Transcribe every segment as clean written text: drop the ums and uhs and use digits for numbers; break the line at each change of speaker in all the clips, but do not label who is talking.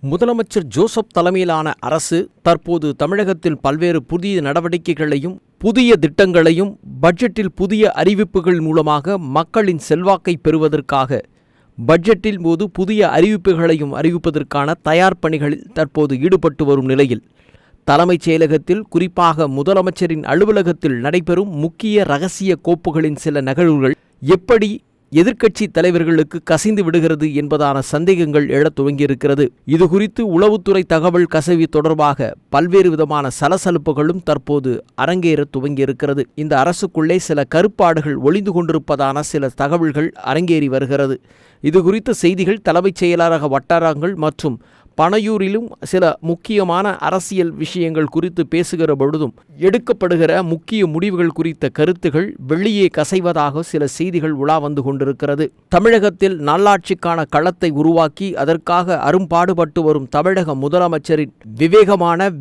முதலமைச்சர் ஜோசப் தலைமையிலான அரசு தற்போது தமிழகத்தில் பல்வேறு புதிய நடவடிக்கைகளையும் புதிய திட்டங்களையும் பட்ஜெட்டில் புதிய அறிவிப்புகள் மூலமாக மக்களின் செல்வாக்கை பெறுவதற்காக பட்ஜெட்டில் போது புதிய அறிவிப்புகளையும் அறிவிப்பதற்கான தயார் பணிகளில் தற்போது ஈடுபட்டு வரும் நிலையில் தலைமைச் செயலகத்தில் குறிப்பாக முதலமைச்சரின் அலுவலகத்தில் நடைபெறும் முக்கிய இரகசிய கோப்புகளின் சில நகர்வுகள் எப்படி எதிர்க்கட்சி தலைவர்களுக்கு கசிந்து விடுகிறது என்பதான சந்தேகங்கள் எழத் துவங்கியிருக்கிறது. இதுகுறித்து உளவுத்துறை தகவல் கசிவு தொடர்பாக பல்வேறு விதமான சலசலப்புகளும் தற்போது அரங்கேற துவங்கியிருக்கிறது. இந்த அரசுக்குள்ளே சில கருப்பாடுகள் ஒளிந்து கொண்டிருப்பதான சில தகவல்கள் அரங்கேறி வருகிறது. இதுகுறித்த செய்திகள் தலைமைச் செயலக வட்டாரங்கள் மற்றும் பனையூரிலும் சில முக்கியமான அரசியல் விஷயங்கள் குறித்து பேசுகிற பொழுதும் எடுக்கப்படுகிற முக்கிய முடிவுகள் குறித்த கருத்துகள் வெளியே கசைவதாக சில செய்திகள் உலா வந்து கொண்டிருக்கிறது. தமிழகத்தில் நல்லாட்சிக்கான களத்தை உருவாக்கி அதற்காக அரும்பாடுபட்டு வரும் தமிழக முதலமைச்சரின்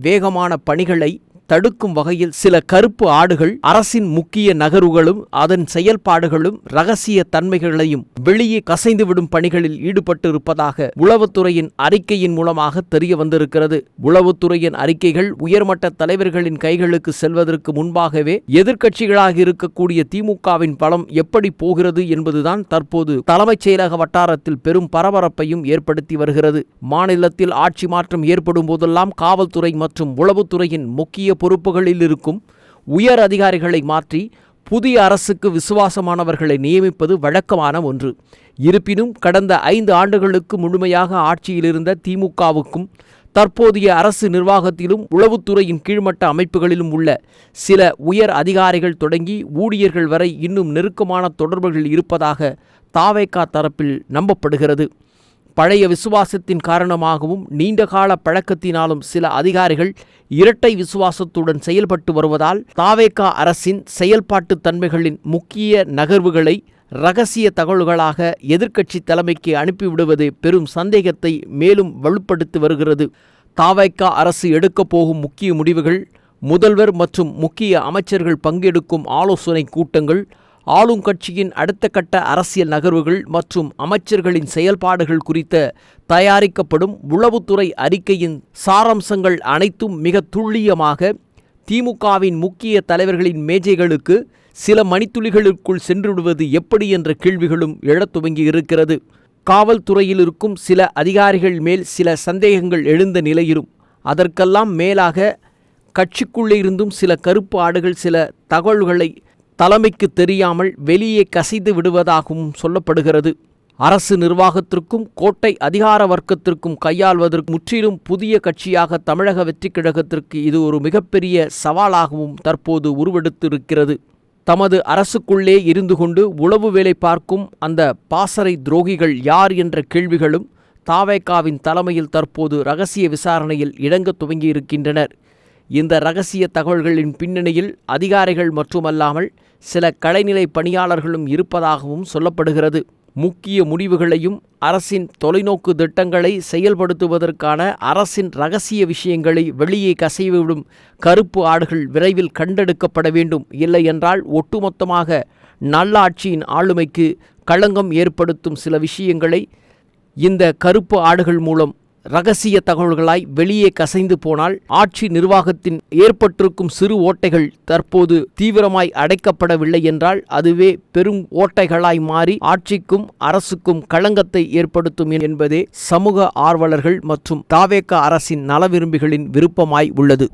வேகமான பணிகளை தடுக்கும் வகையில் சில கருப்பு ஆடுகள் அரசின் முக்கிய நகர்வுகளும் அதன் செயல்பாடுகளும் இரகசிய தன்மைகளையும் வெளியே கசைந்துவிடும் பணிகளில் ஈடுபட்டு இருப்பதாக உளவுத்துறையின் அறிக்கையின் மூலமாக தெரிய வந்திருக்கிறது. உளவுத்துறையின் அறிக்கைகள் உயர்மட்ட தலைவர்களின் கைகளுக்கு செல்வதற்கு முன்பாகவே எதிர்க்கட்சிகளாக இருக்கக்கூடிய திமுகவின் பலம் எப்படி போகிறது என்பதுதான் தற்போது தலைமைச் செயலக வட்டாரத்தில் பெரும் பரபரப்பையும் ஏற்படுத்தி வருகிறது. மாநிலத்தில் ஆட்சி மாற்றம் ஏற்படும் போதெல்லாம் காவல்துறை மற்றும் உளவுத்துறையின் முக்கிய பொறுப்புகளில் இருக்கும் உயர் அதிகாரிகளை மாற்றி புதிய அரசுக்கு விசுவாசமானவர்களை நியமிப்பது வழக்கமான ஒன்று. இருப்பினும் கடந்த 5 ஆண்டுகளுக்கு முழுமையாக ஆட்சியில் இருந்த திமுகவுக்கும் தற்போதைய அரசு நிர்வாகத்திலும் உளவுத்துறையின் கீழ்மட்ட அமைப்புகளிலும் உள்ள சில உயர் அதிகாரிகள் தொடங்கி ஊழியர்கள் வரை இன்னும் நெருக்கமான தொடர்புகள் இருப்பதாக தாவேகா தரப்பில் நம்பப்படுகிறது. பழைய விசுவாசத்தின் காரணமாகவும் நீண்டகால பழக்கத்தினாலும் சில அதிகாரிகள் இரட்டை விசுவாசத்துடன் செயல்பட்டு வருவதால் தாவேகா அரசின் செயல்பாட்டு தன்மைகளின் முக்கிய நகர்வுகளை இரகசிய தகவல்களாக எதிர்க்கட்சி தலைமைக்கு அனுப்பிவிடுவது பெரும் சந்தேகத்தை மேலும் வலுப்படுத்தி வருகிறது. தாவேகா அரசு எடுக்கப் போகும் முக்கிய முடிவுகள், முதல்வர் மற்றும் முக்கிய அமைச்சர்கள் பங்கெடுக்கும் ஆலோசனை கூட்டங்கள், ஆளுங்கட்சியின் அடுத்த கட்ட அரசியல் நகர்வுகள் மற்றும் அமைச்சர்களின் செயல்பாடுகள் குறித்த தயாரிக்கப்படும் உளவுத்துறை அறிக்கையின் சாராம்சங்கள் அனைத்தும் மிக துல்லியமாக திமுகவின் முக்கிய தலைவர்களின் மேஜைகளுக்கு சில மணித்துளிகளுக்குள் சென்றுவிடுவது எப்படி என்ற கேள்விகளும் எழத் துவங்கி இருக்கிறது. காவல்துறையில் இருக்கும் சில அதிகாரிகள் மேல் சில சந்தேகங்கள் எழுந்த நிலையிலும் அதற்கெல்லாம் மேலாக கட்சிக்குள்ளே இருந்தும் சில கருப்பு ஆடுகள் சில தகவல்களை தலைமைக்கு தெரியாமல் வெளியே கசிந்து விடுவதாகவும் சொல்லப்படுகிறது. அரசு நிர்வாகத்திற்கும் கோட்டை அதிகார வர்க்கத்திற்கும் கையாள்வதற்கு முற்றிலும் புதிய கட்சியாக தமிழக வெற்றிக் கழகத்திற்கு இது ஒரு மிகப்பெரிய சவாலாகவும் தற்போது உருவெடுத்திருக்கிறது. தமது அரசுக்குள்ளே இருந்து கொண்டு உளவு வேலை பார்க்கும் அந்த பாசறை துரோகிகள் யார் என்ற கேள்விகளும் தாவேகாவின் தலைமையில் தற்போது இரகசிய விசாரணையில் இறங்க துவங்கியிருக்கின்றனர். இந்த இரகசிய தகவல்களின் பின்னணியில் அதிகாரிகள் மட்டுமல்லாமல் சில கடைநிலை பணியாளர்களும் இருப்பதாகவும் சொல்லப்படுகிறது. முக்கிய முடிவுகளையும் அரசின் தொலைநோக்கு திட்டங்களை செயல்படுத்துவதற்கான அரசின் இரகசிய விஷயங்களை வெளியே கசைவிடும் கருப்பு ஆடுகள் விரைவில் கண்டெடுக்கப்பட வேண்டும். இல்லையென்றால் ஒட்டுமொத்தமாக நல்லாட்சியின் ஆளுமைக்கு களங்கம் ஏற்படுத்தும் சில விஷயங்களை இந்த கருப்பு ஆடுகள் மூலம் இரகசிய தகவல்களாய் வெளியே கசைந்து போனால் ஆட்சி நிர்வாகத்தின் ஏற்பட்டிருக்கும் சிறு ஓட்டைகள் தற்போது தீவிரமாய் அடைக்கப்படவில்லை என்றால் அதுவே பெரும் ஓட்டைகளாய் மாறி ஆட்சிக்கும் அரசுக்கும் களங்கத்தை ஏற்படுத்தும் என்பதே சமூக ஆர்வலர்கள் மற்றும் தாவேகா அரசின் நலவிரும்பிகளின் விருப்பமாய் உள்ளது.